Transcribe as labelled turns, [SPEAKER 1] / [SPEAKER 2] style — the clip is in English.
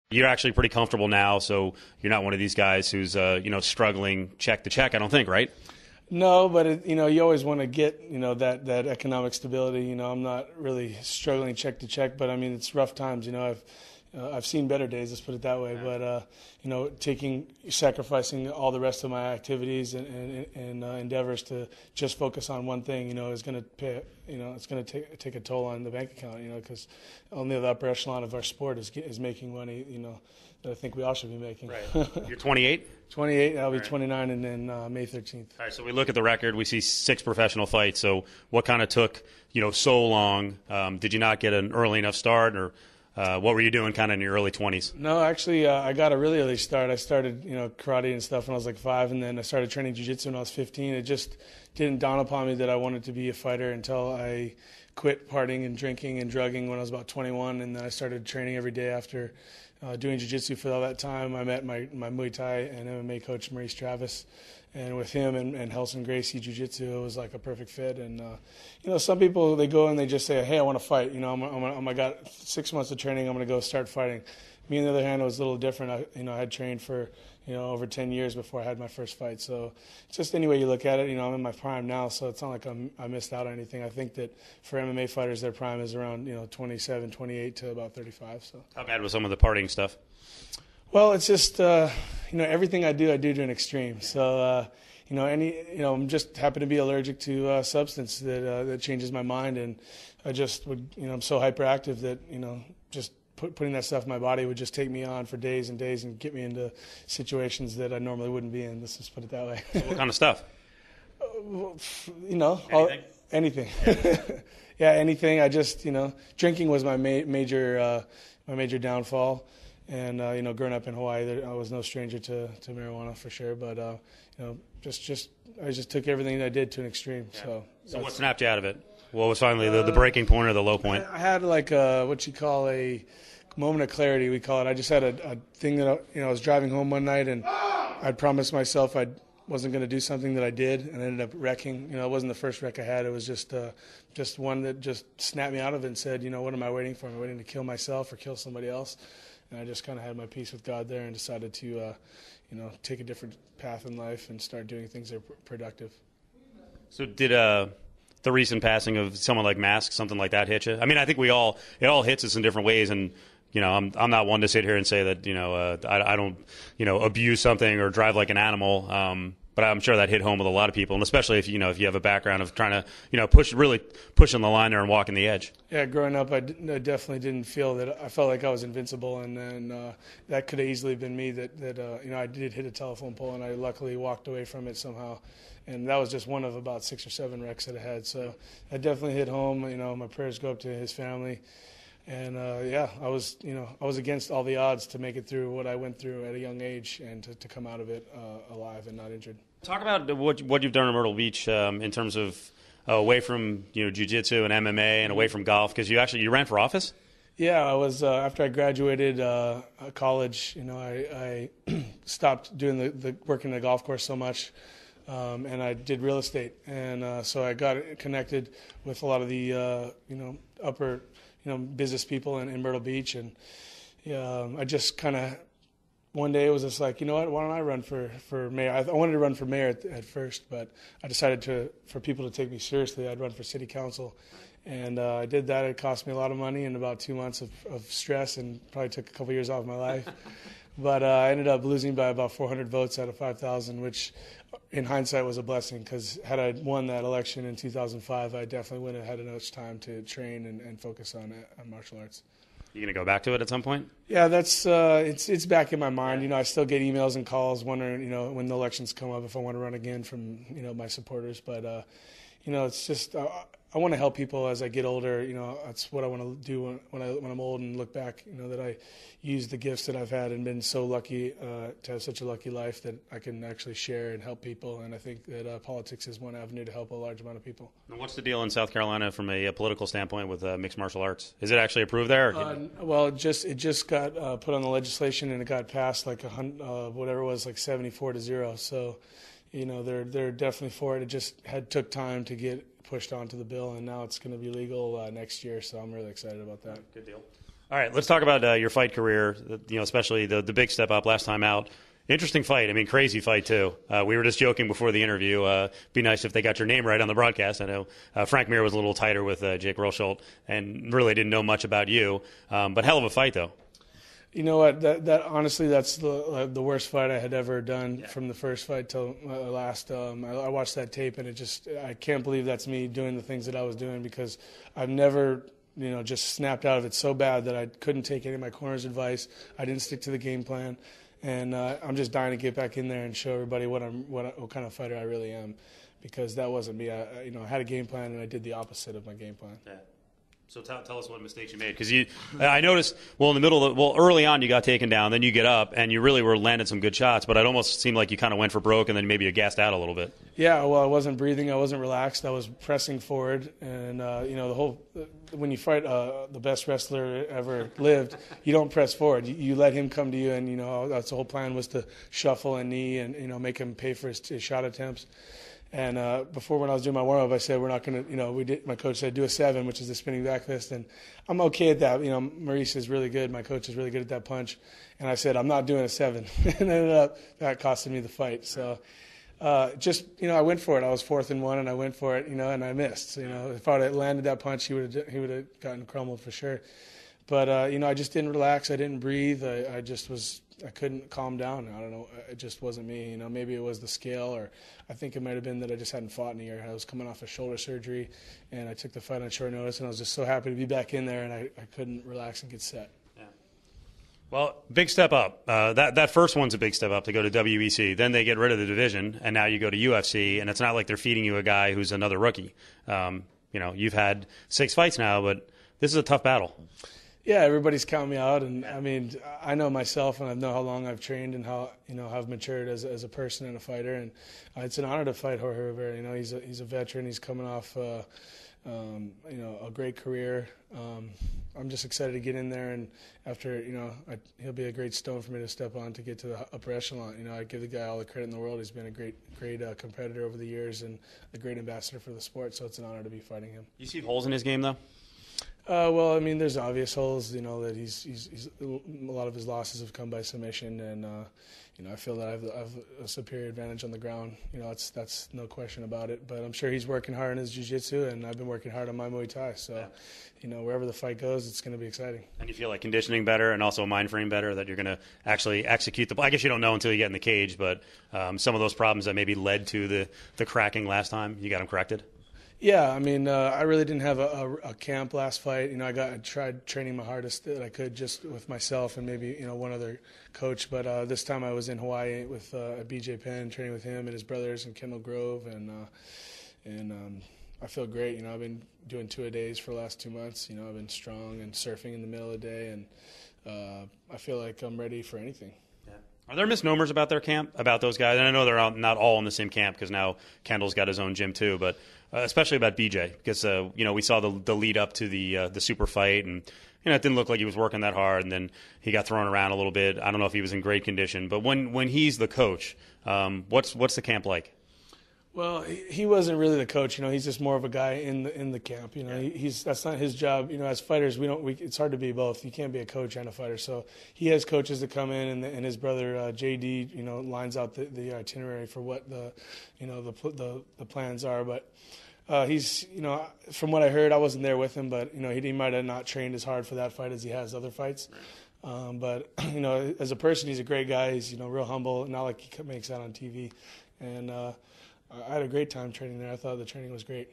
[SPEAKER 1] You're actually pretty comfortable now, so you're not one of these guys who's struggling check to check, I don't think, right?
[SPEAKER 2] No, but you always want to get that economic stability. I'm not really struggling check to check, but I mean it's rough times. I've seen better days, let's put it that way. Yeah. But sacrificing all the rest of my activities and endeavors to just focus on one thing, is going to pay. It's going to take a toll on the bank account. Because only the upper echelon of our sport is making money. That I think we all should be making.
[SPEAKER 1] Right. You're 28?
[SPEAKER 2] 28. I'll be 29, and then May 13th.
[SPEAKER 1] All right. So we look at the record. We see 6 professional fights. So what kind of took so long? Did you not get an early enough start, or what were you doing kind of in your early 20s?
[SPEAKER 2] No, actually, I got a really early start. I started, karate and stuff when I was like 5, and then I started training jiu-jitsu when I was 15. It just didn't dawn upon me that I wanted to be a fighter until I quit partying and drinking and drugging when I was about 21, and then I started training every day after doing jiu-jitsu for all that time. I met my Muay Thai and MMA coach, Maurice Travis, and with him and Helson Gracie Jiu-Jitsu, it was like a perfect fit. And some people, they go and they just say, hey, I want to fight. I got 6 months of training, I'm going to go start fighting. Me, on the other hand, it was a little different. I had trained for over 10 years before I had my first fight. So just any way you look at it, I'm in my prime now, so it's not like I missed out on anything. I think that for MMA fighters, their prime is around 27, 28 to about 35. So
[SPEAKER 1] how bad was some of the partying stuff?
[SPEAKER 2] Well, it's just everything I do to an extreme. So I'm just happen to be allergic to substance that changes my mind, and I just would I'm so hyperactive that just putting that stuff in my body would just take me on for days and days and get me into situations that I normally wouldn't be in. Let's just put it that way.
[SPEAKER 1] So what kind of stuff?
[SPEAKER 2] Anything. Yeah, anything. I just drinking was my major downfall. And growing up in Hawaii, I was no stranger to marijuana for sure. But I just took everything I did to an extreme. Yeah.
[SPEAKER 1] So what snapped you out of it? What was finally the breaking point or the low point?
[SPEAKER 2] I had like what you call a moment of clarity, we call it. I just had a thing that I was driving home one night, and I'd promised myself I wasn't going to do something that I did, and I ended up wrecking. It wasn't the first wreck I had. It was just one that just snapped me out of it and said, what am I waiting for? Am I waiting to kill myself or kill somebody else? And I just kind of had my peace with God there and decided to, take a different path in life and start doing things that are productive.
[SPEAKER 1] So did the recent passing of someone like Mask, something like that, hit you? I mean, I think it all hits us in different ways, and I'm not one to sit here and say that I don't abuse something or drive like an animal. But I'm sure that hit home with a lot of people, and especially if you have a background of trying to pushing the line there and walking the edge.
[SPEAKER 2] Yeah, growing up, I definitely didn't feel that. I felt like I was invincible, and then that could have easily been me. That I did hit a telephone pole, and I luckily walked away from it somehow. And that was just one of about 6 or 7 wrecks that I had. So that definitely hit home. My prayers go up to his family. And I was against all the odds to make it through what I went through at a young age and to come out of it alive and not injured.
[SPEAKER 1] Talk about what you've done in Myrtle Beach in terms of away from jiu-jitsu and MMA and away from golf, because you ran for office.
[SPEAKER 2] Yeah, I was after I graduated college. I stopped doing the working the golf course so much. And I did real estate, and so I got connected with a lot of the upper business people in Myrtle Beach, and I just kind of one day it was just like, why don't I run for mayor? I wanted to run for mayor at first, but I decided for people to take me seriously, I'd run for city council, and I did that. It cost me a lot of money and about 2 months of stress, and probably took a couple years off my life. But I ended up losing by about 400 votes out of 5,000, which in hindsight was a blessing, because had I won that election in 2005, I definitely wouldn't have had enough time to train and focus on martial arts.
[SPEAKER 1] You going to go back to it at some point?
[SPEAKER 2] Yeah, that's it's back in my mind. I still get emails and calls wondering, when the elections come up, if I want to run again from, my supporters. But, it's just I want to help people as I get older. That's what I want to do when I'm old and look back, that I use the gifts that I've had and been so lucky to have such a lucky life that I can actually share and help people. And I think that politics is one avenue to help a large amount of people.
[SPEAKER 1] And what's the deal in South Carolina from a political standpoint with mixed martial arts? Is it actually approved there?
[SPEAKER 2] Well, it just got put on the legislation, and it got passed like 74-0. So, they're definitely for it. It just took time to get pushed onto the bill, and now it's going to be legal next year, so I'm really excited about that.
[SPEAKER 1] Good deal. All right, let's talk about your fight career, especially the big step up last time out. Interesting fight. I mean, crazy fight, too. We were just joking before the interview. Be nice if they got your name right on the broadcast. I know Frank Mir was a little tighter with Jake Rosholt and really didn't know much about you. But hell of a fight, though.
[SPEAKER 2] You know what? That honestly, that's the worst fight I had ever done from the first fight till last. I watched that tape, and I can't believe that's me doing the things that I was doing, because I've never just snapped out of it so bad that I couldn't take any of my corner's advice. I didn't stick to the game plan. And I'm just dying to get back in there and show everybody what kind of fighter I really am, because that wasn't me. I had a game plan, and I did the opposite of my game plan.
[SPEAKER 1] Yeah. So tell us what mistakes you made, because I noticed. Well, in the middle early on you got taken down, then you get up and you really were landing some good shots, but it almost seemed like you kind of went for broke and then maybe you gassed out a little bit.
[SPEAKER 2] Yeah, well, I wasn't breathing, I wasn't relaxed, I was pressing forward, and when you fight the best wrestler ever lived, you don't press forward. You let him come to you, and that's the whole plan, was to shuffle and knee and make him pay for his shot attempts. And before, when I was doing my warm-up, I said, we're not going to, my coach said, do a 7, which is the spinning back fist. And I'm okay at that. Maurice is really good. My coach is really good at that punch. And I said, I'm not doing a 7. And ended up, that costed me the fight. So I went for it. I was 4th and 1, and I went for it, and I missed. If I had landed that punch, he would have gotten crumbled for sure. But, I just didn't relax. I didn't breathe. I couldn't calm down. I don't know. It just wasn't me. Maybe it was the scale, or I think it might have been that I just hadn't fought in a year. I was coming off a shoulder surgery, and I took the fight on short notice, and I was just so happy to be back in there, and I couldn't relax and get set.
[SPEAKER 1] Yeah. Well, big step up. That first one's a big step up to go to WEC. Then they get rid of the division, and now you go to UFC, and it's not like they're feeding you a guy who's another rookie. You've had 6 fights now, but this is a tough battle.
[SPEAKER 2] Yeah, everybody's counting me out, and I mean, I know myself, and I know how long I've trained and how how I've matured as a person and a fighter, and it's an honor to fight Jorge Rivera. He's a veteran. He's coming off a great career. I'm just excited to get in there, and after he'll be a great stone for me to step on to get to the upper echelon. I give the guy all the credit in the world. He's been a great competitor over the years and a great ambassador for the sport. So it's an honor to be fighting him.
[SPEAKER 1] You see holes in his game, though?
[SPEAKER 2] Well, I mean, there's obvious holes. That he's a lot of his losses have come by submission, and I feel that I have a superior advantage on the ground. That's no question about it. But I'm sure he's working hard in his jiu-jitsu, and I've been working hard on my Muay Thai. So, wherever the fight goes, it's going to be exciting. And
[SPEAKER 1] you feel like conditioning better, and also mind frame better, that you're going to actually execute I guess you don't know until you get in the cage, but some of those problems that maybe led to the cracking last time, you got them corrected.
[SPEAKER 2] Yeah, I mean, I really didn't have a camp last fight. I tried training my hardest that I could, just with myself and maybe one other coach. But this time I was in Hawaii with BJ Penn, training with him and his brothers in Kendall Grove, and I feel great. I've been doing 2-a-days for the last 2 months. I've been strong and surfing in the middle of the day, and I feel like I'm ready for anything.
[SPEAKER 1] Are there misnomers about their camp, about those guys? And I know they're not all in the same camp, because now Kendall's got his own gym too, but especially about BJ, because we saw the lead up to the super fight, and it didn't look like he was working that hard, and then he got thrown around a little bit. I don't know if he was in great condition, but when he's the coach, what's the camp like?
[SPEAKER 2] Well, he wasn't really the coach. He's just more of a guy in the camp. That's not his job. As fighters, it's hard to be both. You can't be a coach and a fighter. So he has coaches that come in, and his brother JD, lines out the itinerary for what the plans are. But he's, from what I heard, I wasn't there with him, but he might have not trained as hard for that fight as he has other fights. But as a person, he's a great guy. He's real humble, not like he makes out on TV, and I had a great time training there. I thought the training was great.